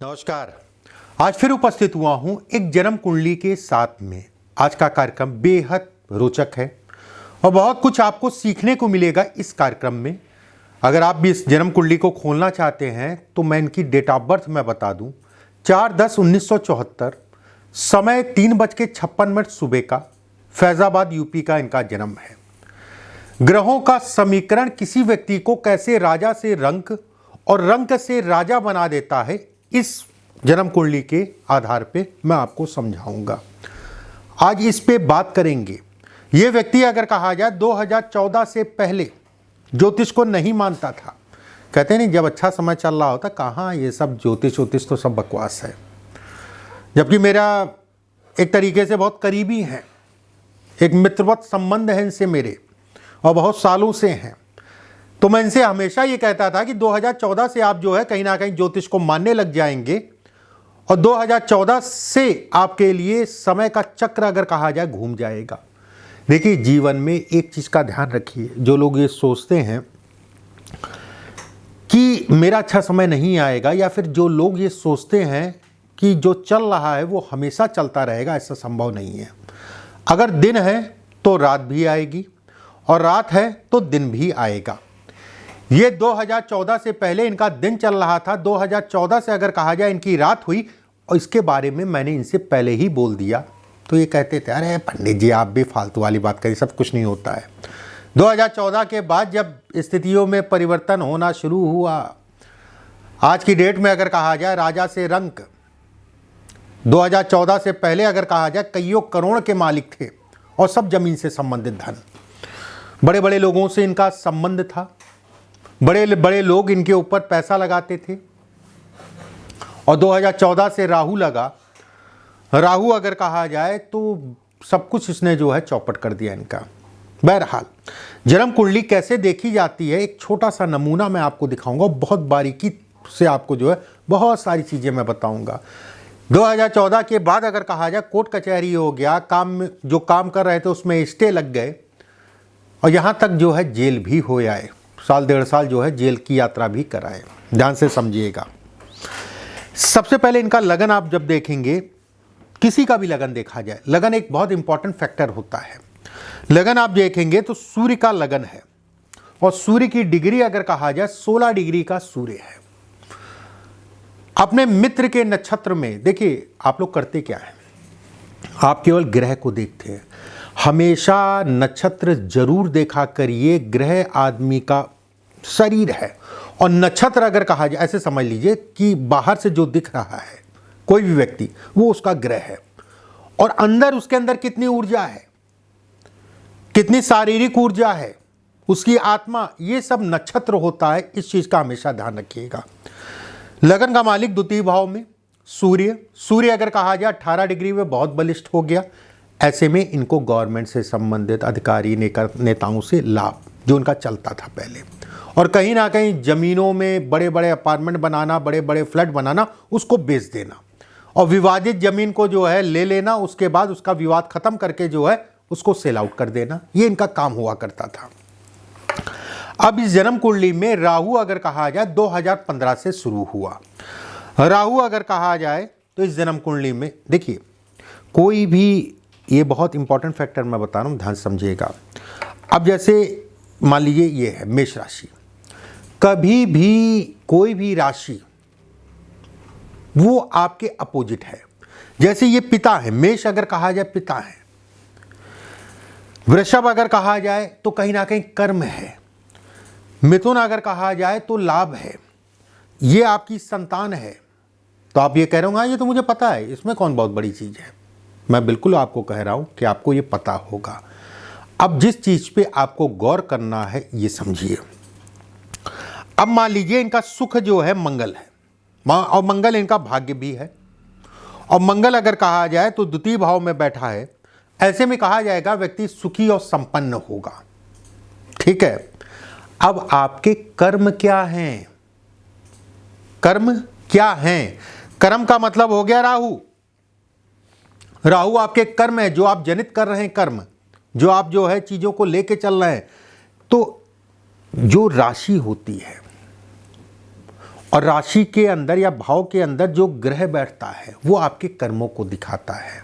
नमस्कार। आज फिर उपस्थित हुआ हूं एक जन्म कुंडली के साथ में। आज का कार्यक्रम बेहद रोचक है और बहुत कुछ आपको सीखने को मिलेगा इस कार्यक्रम में। अगर आप भी इस जन्म कुंडली को खोलना चाहते हैं तो मैं इनकी डेट ऑफ बर्थ मैं बता दूं। 4/10/1974, समय 3:56 सुबह का, फैजाबाद यूपी का इनका जन्म है। ग्रहों का समीकरण किसी व्यक्ति को कैसे राजा से रंक और रंक से राजा बना देता है, इस जन्म कुंडली के आधार पे मैं आपको समझाऊंगा। आज इस पे बात करेंगे। ये व्यक्ति अगर कहा जाए 2014 से पहले ज्योतिष को नहीं मानता था। कहते नहीं, जब अच्छा समय चल रहा होता कहाँ ये सब ज्योतिष तो सब बकवास है। जबकि मेरा एक तरीके से बहुत करीबी है, एक मित्रवत संबंध है इनसे मेरे और बहुत सालों से हैं। तो मैं इनसे हमेशा ये कहता था कि 2014 से आप जो है कहीं ना कहीं ज्योतिष को मानने लग जाएंगे और 2014 से आपके लिए समय का चक्र अगर कहा जाए घूम जाएगा। देखिए, जीवन में एक चीज़ का ध्यान रखिए। जो लोग ये सोचते हैं कि मेरा अच्छा समय नहीं आएगा, या फिर जो लोग ये सोचते हैं कि जो चल रहा है वो हमेशा चलता रहेगा, ऐसा संभव नहीं है। अगर दिन है तो रात भी आएगी और रात है तो दिन भी आएगा। ये 2014 से पहले इनका दिन चल रहा था, 2014 से अगर कहा जाए इनकी रात हुई, और इसके बारे में मैंने इनसे पहले ही बोल दिया। तो ये कहते थे, अरे पंडित जी आप भी फालतू वाली बात करिए, सब कुछ नहीं होता है। 2014 के बाद जब स्थितियों में परिवर्तन होना शुरू हुआ, आज की डेट में अगर कहा जाए राजा से रंक, 2014 से पहले अगर कहा जाए कईयों करोड़ के मालिक थे और सब जमीन से संबंधित धन, बड़े बड़े लोगों से इनका संबंध था, बड़े बड़े लोग इनके ऊपर पैसा लगाते थे। और 2014 से राहु लगा। राहु अगर कहा जाए तो सब कुछ इसने जो है चौपट कर दिया इनका। बहरहाल, जन्म कुंडली कैसे देखी जाती है एक छोटा सा नमूना मैं आपको दिखाऊंगा। बहुत बारीकी से आपको जो है बहुत सारी चीज़ें मैं बताऊंगा। 2014 के बाद अगर कहा जाए कोर्ट कचहरी हो गया, काम में जो काम कर रहे थे उसमें स्टे लग गए और यहाँ तक जो है जेल भी हो आए। साल 1.5 साल जो है जेल की यात्रा भी कराए। ध्यान से समझिएगा। सबसे पहले इनका लगन आप जब देखेंगे, किसी का भी लगन देखा जाए, लगन एक बहुत इंपॉर्टेंट फैक्टर होता है। लगन आप देखेंगे तो सूर्य का लगन है और सूर्य की डिग्री अगर कहा जाए 16 डिग्री का सूर्य है। अपने मित्र के नक्षत्र में देखिए, आप लोग करते क्या है, आप केवल ग्रह को देखते हैं। हमेशा नक्षत्र जरूर देखा करिए। ग्रह आदमी का शरीर है और नक्षत्र अगर कहा जाए, ऐसे समझ लीजिए कि बाहर से जो दिख रहा है कोई भी व्यक्ति, वो उसका ग्रह है और अंदर उसके अंदर कितनी ऊर्जा है, कितनी शारीरिक ऊर्जा है, उसकी आत्मा, ये सब नक्षत्र होता है। इस चीज का हमेशा ध्यान रखिएगा। लगन का मालिक द्वितीय भाव में सूर्य अगर कहा जाए 18 डिग्री में बहुत बलिष्ठ हो गया। ऐसे में इनको गवर्नमेंट से संबंधित अधिकारी नेताओं से लाभ जो उनका चलता था पहले, और कहीं ना कहीं जमीनों में बड़े बड़े अपार्टमेंट बनाना, बड़े बड़े फ्लैट बनाना, उसको बेच देना और विवादित जमीन को जो है ले लेना, उसके बाद उसका विवाद खत्म करके जो है उसको सेल आउट कर देना, ये इनका काम हुआ करता था। अब इस जन्म कुंडली में राहु अगर कहा जाए 2015 से शुरू हुआ। राहु अगर कहा जाए तो इस जन्म कुंडली में देखिए, कोई भी, ये बहुत इंपॉर्टेंट फैक्टर मैं बता रहा हूँ, ध्यान समझिएगा। अब जैसे मान लीजिए ये है मेष राशि, कभी भी कोई भी राशि वो आपके अपोजिट है। जैसे ये पिता है, मेष अगर कहा जाए पिता है, वृषभ अगर कहा जाए तो कहीं ना कहीं कर्म है, मिथुन अगर कहा जाए तो लाभ है, ये आपकी संतान है। तो आप ये कह रहे हो, हाँ ये तो मुझे पता है, इसमें कौन बहुत बड़ी चीज है। मैं बिल्कुल आपको कह रहा हूं कि आपको ये पता होगा। अब जिस चीज पे आपको गौर करना है ये समझिए। अब मान लीजिए इनका सुख जो है मंगल है, और मंगल इनका भाग्य भी है, और मंगल अगर कहा जाए तो द्वितीय भाव में बैठा है। ऐसे में कहा जाएगा व्यक्ति सुखी और संपन्न होगा। ठीक है। अब आपके कर्म क्या हैं? कर्म क्या हैं? कर्म का मतलब हो गया राहु। राहु आपके कर्म है, जो आप जनित कर रहे हैं कर्म, जो आप जो है चीजों को लेके चल रहे हैं। तो जो राशि होती है और राशि के अंदर या भाव के अंदर जो ग्रह बैठता है वो आपके कर्मों को दिखाता है।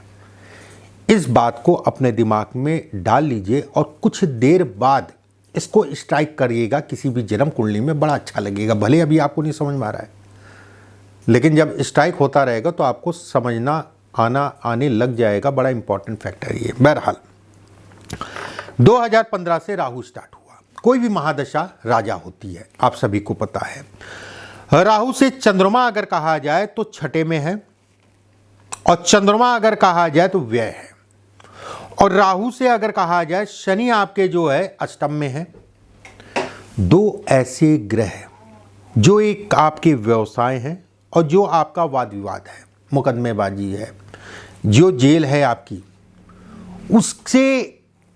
इस बात को अपने दिमाग में डाल लीजिए और कुछ देर बाद इसको स्ट्राइक करिएगा किसी भी जन्म कुंडली में, बड़ा अच्छा लगेगा। भले अभी आपको नहीं समझ में आ रहा है, लेकिन जब स्ट्राइक होता रहेगा तो आपको समझना आने लग जाएगा। बड़ा इंपॉर्टेंट फैक्टर ये। बहरहाल 2015 से राहु स्टार्ट हुआ। कोई भी महादशा राजा होती है, आप सभी को पता है। राहु से चंद्रमा अगर कहा जाए तो छठे में है, और चंद्रमा अगर कहा जाए तो व्यय है, और राहु से अगर कहा जाए शनि आपके जो है अष्टम में है। दो ऐसे ग्रह जो एक आपके व्यवसाय हैं और जो आपका वाद विवाद है, मुकदमेबाजी है, जो जेल है आपकी,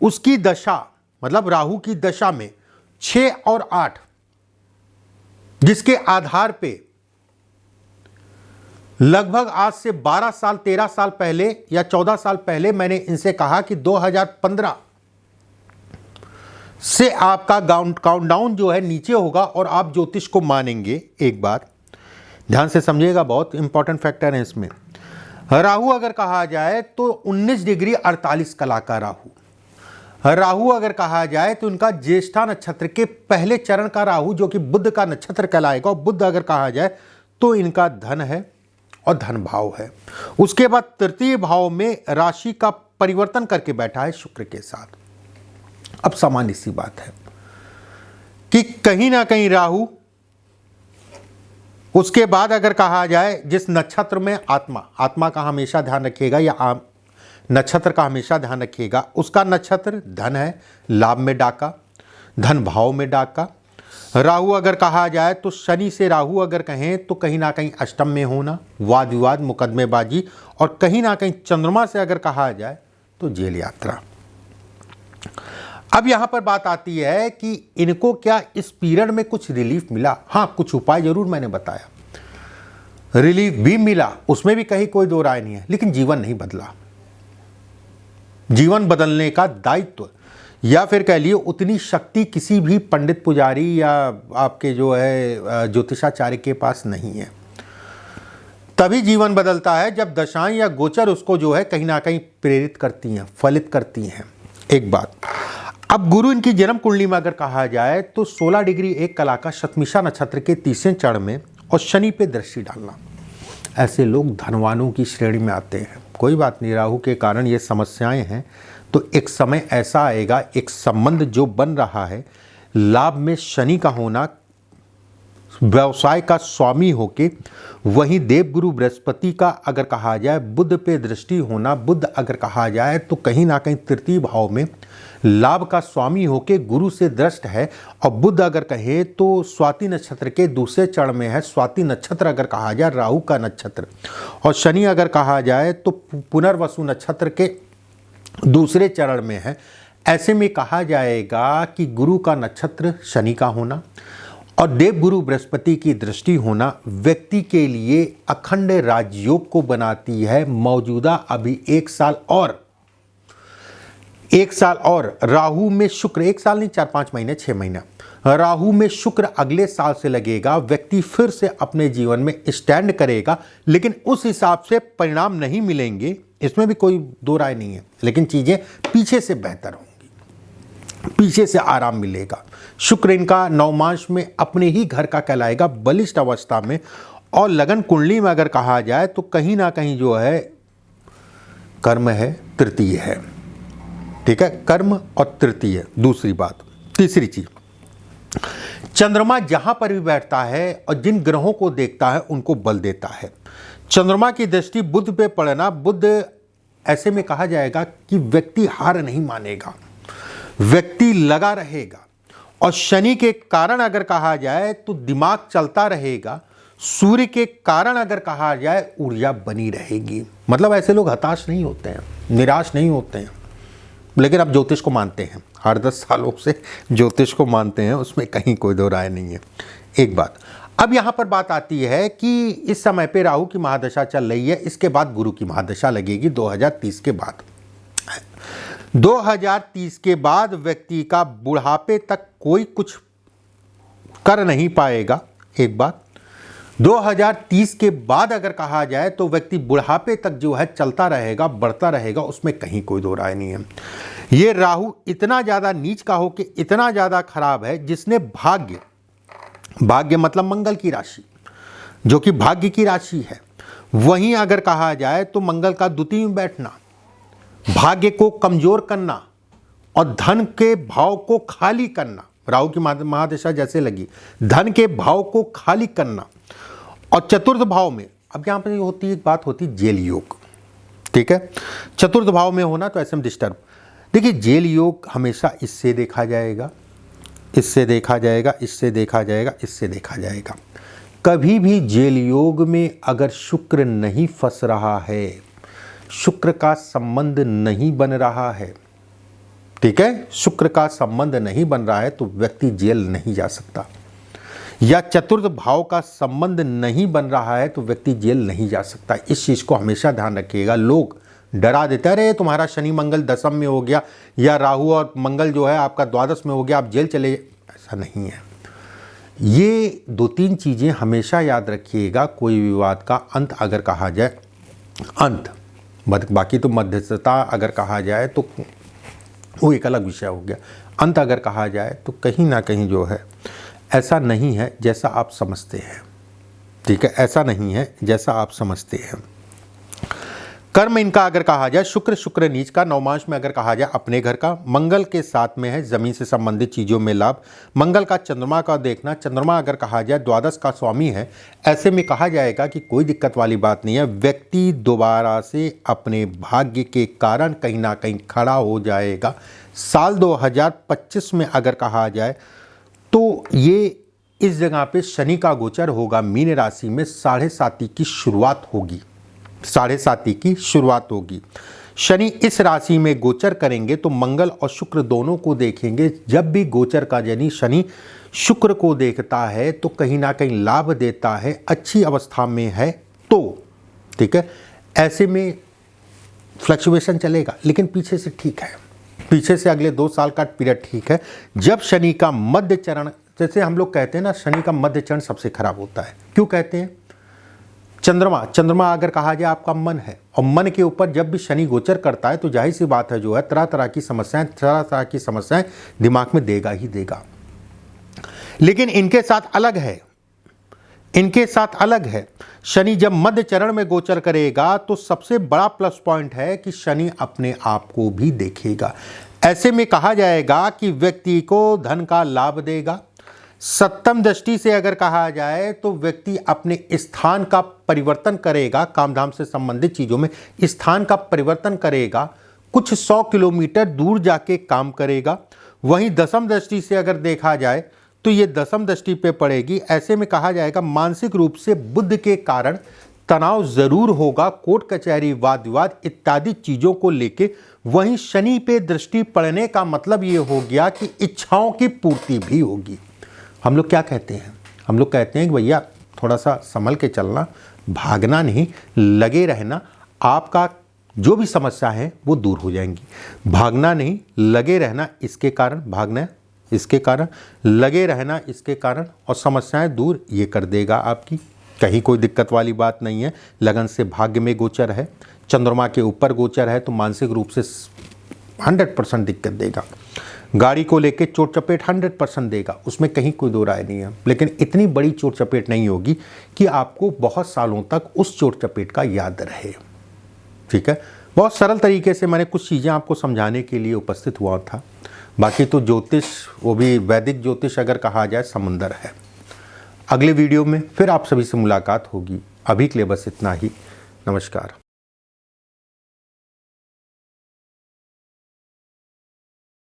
उसकी दशा, मतलब राहु की दशा में 6 और 8, जिसके आधार पे लगभग आज से 12 साल 13 साल पहले या 14 साल पहले मैंने इनसे कहा कि 2015 से आपका काउंटडाउन जो है नीचे होगा और आप ज्योतिष को मानेंगे। एक बार ध्यान से समझिएगा, बहुत इंपॉर्टेंट फैक्टर है इसमें। राहु अगर कहा जाए तो 19 डिग्री 48 कला का राहु अगर कहा जाए तो उनका ज्येष्ठा नक्षत्र के पहले चरण का राहु, जो कि बुध का नक्षत्र कहलाएगा। और बुध अगर कहा जाए तो इनका धन है और धन भाव है। उसके बाद तृतीय भाव में राशि का परिवर्तन करके बैठा है शुक्र के साथ। अब सामान्य सी बात है कि कहीं ना कहीं राहु, उसके बाद अगर कहा जाए जिस नक्षत्र में आत्मा का हमेशा ध्यान रखिएगा, या नक्षत्र का हमेशा ध्यान रखिएगा, उसका नक्षत्र धन है, लाभ में डाका, धन भाव में डाका। राहु अगर कहा जाए तो शनि से राहु अगर कहें तो कहीं ना कहीं अष्टम में होना, वाद विवाद, मुकदमेबाजी, और कहीं ना कहीं चंद्रमा से अगर कहा जाए तो जेल यात्रा। अब यहां पर बात आती है कि इनको क्या इस पीरियड में कुछ रिलीफ मिला? हाँ, कुछ उपाय जरूर मैंने बताया, रिलीफ भी मिला, उसमें भी कहीं कोई दो राय नहीं है, लेकिन जीवन नहीं बदला। जीवन बदलने का दायित्व या फिर कह लिए उतनी शक्ति किसी भी पंडित पुजारी या आपके जो है ज्योतिषाचार्य के पास नहीं है। तभी जीवन बदलता है जब दशाएं या गोचर उसको जो है कहीं ना कहीं प्रेरित करती हैं, फलित करती हैं। एक बात, अब गुरु इनकी जन्म कुंडली में अगर कहा जाए तो 16 डिग्री 1 कला का शतमिषा नक्षत्र के तीसरे चरण में और शनि पे दृष्टि डालना, ऐसे लोग धनवानों की श्रेणी में आते हैं। कोई बात नहीं, राहु के कारण ये समस्याएं हैं, तो एक समय ऐसा आएगा, एक संबंध जो बन रहा है, लाभ में शनि का होना, व्यवसाय का स्वामी होके, वहीं देवगुरु बृहस्पति का अगर कहा जाए बुध पे दृष्टि होना, बुध अगर कहा जाए तो कहीं ना कहीं तृतीय भाव में लाभ का स्वामी होके गुरु से दृष्ट है। और बुध अगर कहें तो स्वाति नक्षत्र के दूसरे चरण में है। स्वाति नक्षत्र अगर कहा जाए राहु का नक्षत्र, और शनि अगर कहा जाए तो पुनर्वसु नक्षत्र के दूसरे चरण में है। ऐसे में कहा जाएगा कि गुरु का नक्षत्र शनि का होना और देवगुरु बृहस्पति की दृष्टि होना व्यक्ति के लिए अखंड राजयोग को बनाती है। मौजूदा अभी एक साल और राहु में शुक्र, एक साल नहीं, 4-5 महीने, 6 महीना राहु में शुक्र अगले साल से लगेगा। व्यक्ति फिर से अपने जीवन में स्टैंड करेगा, लेकिन उस हिसाब से परिणाम नहीं मिलेंगे, इसमें भी कोई दो राय नहीं है, लेकिन चीजें पीछे से बेहतर होंगी, पीछे से आराम मिलेगा। शुक्र इनका नवमांश में अपने ही घर का कहलाएगा, बलिष्ठ अवस्था में। और लगन कुंडली में अगर कहा जाए तो कहीं ना कहीं जो है कर्म है, तृतीय है। ठीक है, कर्म और तृतीय। दूसरी बात, तीसरी चीज, चंद्रमा जहां पर भी बैठता है और जिन ग्रहों को देखता है उनको बल देता है। चंद्रमा की दृष्टि बुध पे पड़ना, बुध ऐसे में कहा जाएगा कि व्यक्ति हार नहीं मानेगा, व्यक्ति लगा रहेगा। और शनि के कारण अगर कहा जाए तो दिमाग चलता रहेगा। सूर्य के कारण अगर कहा जाए ऊर्जा बनी रहेगी। मतलब ऐसे लोग हताश नहीं होते हैं, निराश नहीं होते हैं, लेकिन अब ज्योतिष को मानते हैं, 8-10 सालों से ज्योतिष को मानते हैं, उसमें कहीं कोई दो राय नहीं है। एक बात, अब यहाँ पर बात आती है कि इस समय पे राहु की महादशा चल रही है, इसके बाद गुरु की महादशा लगेगी 2030 के बाद। 2030 के बाद व्यक्ति का बुढ़ापे तक कोई कुछ कर नहीं पाएगा। एक बात, 2030 के बाद अगर कहा जाए तो व्यक्ति बुढ़ापे तक जो है चलता रहेगा, बढ़ता रहेगा, उसमें कहीं कोई दो राय नहीं है। ये राहु इतना ज़्यादा नीच का हो कि इतना ज़्यादा खराब है, जिसने भाग्य मतलब मंगल की राशि, जो कि भाग्य की राशि है, वहीं अगर कहा जाए तो मंगल का द्वितीय में बैठना, भाग्य को कमजोर करना और धन के भाव को खाली करना, राहु की महादशा जैसे लगी, धन के भाव को खाली करना। और चतुर्थ भाव में, अब यहाँ पर होती एक बात होती जेल योग, ठीक है, चतुर्थ भाव में होना तो ऐसे में डिस्टर्ब। देखिए जेल योग हमेशा इससे देखा जाएगा, इससे देखा जाएगा, इससे देखा जाएगा, इससे देखा जाएगा। कभी भी जेल योग में अगर शुक्र नहीं फंस रहा है, शुक्र का संबंध नहीं बन रहा है, ठीक है, शुक्र का संबंध नहीं बन रहा है तो व्यक्ति जेल नहीं जा सकता, या चतुर्थ भाव का संबंध नहीं बन रहा है तो व्यक्ति जेल नहीं जा सकता। इस चीज़ को हमेशा ध्यान रखिएगा। लोग डरा देते हैं, अरे तुम्हारा शनि मंगल दशम में हो गया, या राहु और मंगल जो है आपका द्वादश में हो गया, आप जेल चले, ऐसा नहीं है। ये 2-3 चीज़ें हमेशा याद रखिएगा। कोई विवाद का अंत अगर कहा जाए, अंत बाकी तो मध्यस्थता अगर कहा जाए तो वो एक अलग विषय हो गया, अंत अगर कहा जाए तो कहीं ना कहीं जो है ऐसा नहीं है जैसा आप समझते हैं, ठीक है, ऐसा नहीं है जैसा आप समझते हैं। कर्म इनका अगर कहा जाए, शुक्र नीच का, नवमांश में अगर कहा जाए अपने घर का, मंगल के साथ में है जमीन से संबंधित चीज़ों में लाभ, मंगल का चंद्रमा का देखना, चंद्रमा अगर कहा जाए द्वादश का स्वामी है, ऐसे में कहा जाएगा कि कोई दिक्कत वाली बात नहीं है, व्यक्ति दोबारा से अपने भाग्य के कारण कहीं ना कहीं खड़ा हो जाएगा। साल 2025 में अगर कहा जाए तो ये इस जगह पे शनि का गोचर होगा मीन राशि में, 7.5 की शुरुआत होगी, 7.5 की शुरुआत होगी। शनि इस राशि में गोचर करेंगे तो मंगल और शुक्र दोनों को देखेंगे। जब भी गोचर का यानी शनि शुक्र को देखता है तो कहीं ना कहीं लाभ देता है, अच्छी अवस्था में है तो, ठीक है, ऐसे में फ्लक्चुएशन चलेगा लेकिन पीछे से ठीक है, पीछे से अगले 2 साल का पीरियड ठीक है। जब शनि का मध्य चरण, जैसे हम लोग कहते हैं ना, शनि का मध्य चरण सबसे खराब होता है। क्यों कहते हैं? चंद्रमा अगर कहा जाए आपका मन है, और मन के ऊपर जब भी शनि गोचर करता है तो जाहिर सी बात है जो है तरह तरह की समस्याएं दिमाग में देगा ही देगा। लेकिन इनके साथ अलग है, इनके साथ अलग है। शनि जब मध्य चरण में गोचर करेगा तो सबसे बड़ा प्लस पॉइंट है कि शनि अपने आप को भी देखेगा। ऐसे में कहा जाएगा कि व्यक्ति को धन का लाभ देगा। सप्तम दृष्टि से अगर कहा जाए तो व्यक्ति अपने स्थान का परिवर्तन करेगा, कामधाम से संबंधित चीज़ों में स्थान का परिवर्तन करेगा, कुछ 100 किलोमीटर दूर जाके काम करेगा। वहीं दसम दृष्टि से अगर देखा जाए तो ये दसम दृष्टि पे पड़ेगी। ऐसे में कहा जाएगा मानसिक रूप से बुद्ध के कारण तनाव जरूर होगा, कोर्ट कचहरी वाद विवाद इत्यादि चीज़ों को लेके। वहीं शनि पे दृष्टि पड़ने का मतलब ये हो गया कि इच्छाओं की पूर्ति भी होगी। हम लोग क्या कहते हैं? हम लोग कहते हैं कि भैया थोड़ा सा संभल के चलना, भागना नहीं, लगे रहना, आपका जो भी समस्या है वो दूर हो जाएंगी। भागना नहीं, लगे रहना, इसके कारण भागना, इसके कारण लगे रहना, इसके कारण, और समस्याएं दूर ये कर देगा आपकी। कहीं कोई दिक्कत वाली बात नहीं है। लगन से भाग्य में गोचर है, चंद्रमा के ऊपर गोचर है तो मानसिक रूप से 100% दिक्कत देगा। गाड़ी को लेके चोट चपेट 100% देगा, उसमें कहीं कोई दो राय नहीं है। लेकिन इतनी बड़ी चोट चपेट नहीं होगी कि आपको बहुत सालों तक उस चोट चपेट का याद रहे। ठीक है, बहुत सरल तरीके से मैंने कुछ चीज़ें आपको समझाने के लिए उपस्थित हुआ था। बाकी तो ज्योतिष, वो भी वैदिक ज्योतिष अगर कहा जाए, समंदर है। अगले वीडियो में फिर आप सभी से मुलाकात होगी। अभी के लिए बस इतना ही। नमस्कार।